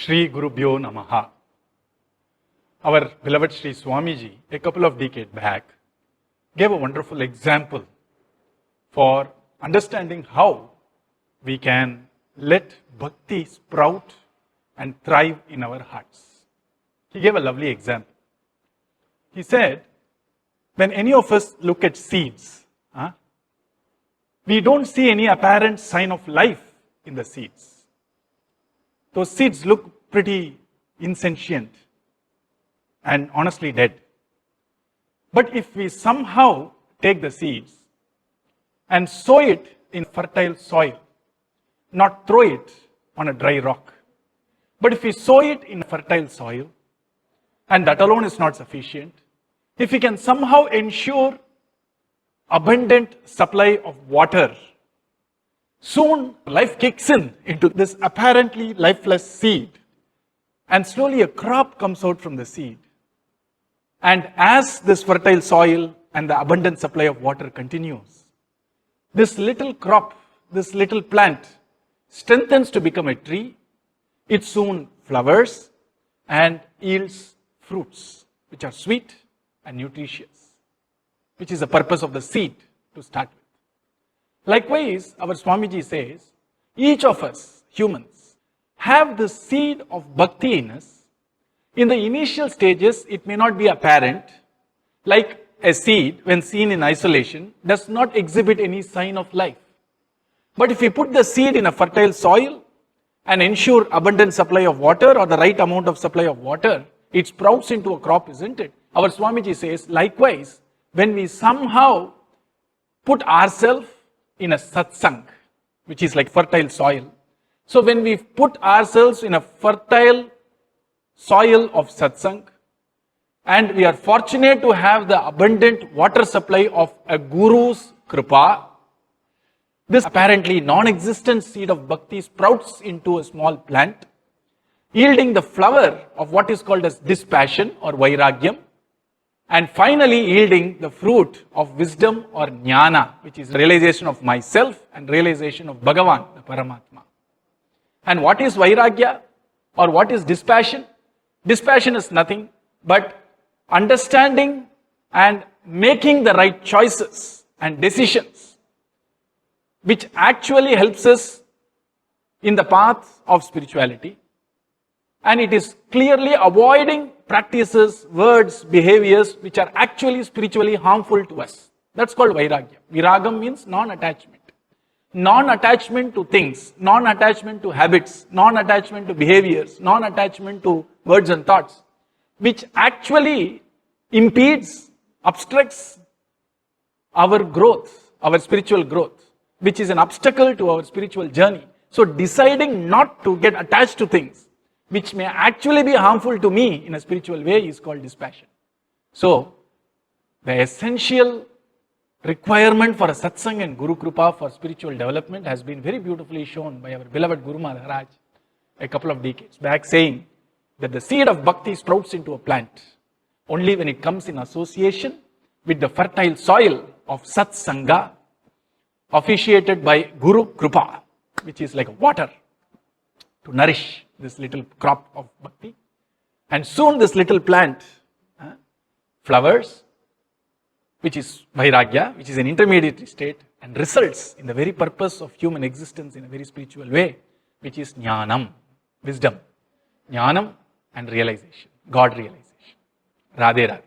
Shri Gurubhyo Namaha. Our beloved Shri Swamiji, a couple of decades back, gave a wonderful example for understanding how we can let bhakti sprout and thrive in our hearts. He gave a lovely example. He said, when any of us look at seeds, we don't see any apparent sign of life in the seeds. Those seeds look pretty insentient and honestly dead. But if we somehow take the seeds and sow it in fertile soil, not throw it on a dry rock, but if we sow it in fertile soil, and that alone is not sufficient, if we can somehow ensure abundant supply of water, soon life kicks in into this apparently lifeless seed, and slowly a crop comes out from the seed. And as this fertile soil and the abundant supply of water continues, this little crop, this little plant strengthens to become a tree. It soon flowers and yields fruits which are sweet and nutritious, which is the purpose of the seed to start with. Likewise, our Swamiji says, each of us, humans, have the seed of bhakti in us. In the initial stages, it may not be apparent, like a seed, when seen in isolation, does not exhibit any sign of life. But if we put the seed in a fertile soil and ensure abundant supply of water or the right amount of supply of water, it sprouts into a crop, isn't it? Our Swamiji says, likewise, when we somehow put ourselves in a satsang, which is like fertile soil. So when we put ourselves in a fertile soil of satsang, and we are fortunate to have the abundant water supply of a guru's kripa, this apparently non-existent seed of bhakti sprouts into a small plant, yielding the flower of what is called as dispassion or vairagyam, and finally yielding the fruit of wisdom or jnana, which is realization of myself and realization of Bhagavan, the Paramatma. And what is vairagya or what is dispassion? Dispassion is nothing but understanding and making the right choices and decisions, which actually helps us in the path of spirituality. And it is clearly avoiding practices, words, behaviors which are actually spiritually harmful to us. That's called vairagya. Viragam means non-attachment. Non-attachment to things, non-attachment to habits, non-attachment to behaviors, non-attachment to words and thoughts, which actually impedes, obstructs our growth, our spiritual growth, which is an obstacle to our spiritual journey. So deciding not to get attached to things which may actually be harmful to me in a spiritual way is called dispassion. So, the essential requirement for a satsang and Guru Kripa for spiritual development has been very beautifully shown by our beloved Guru Maharaj a couple of decades back, saying that the seed of bhakti sprouts into a plant only when it comes in association with the fertile soil of satsanga, officiated by Guru Kripa, which is like water to nourish this little crop of bhakti. And soon this little plant flowers, which is vairagya, which is an intermediate state, and results in the very purpose of human existence in a very spiritual way, which is jnanam, wisdom. Jnanam and realization, God realization. Radhe Radhe.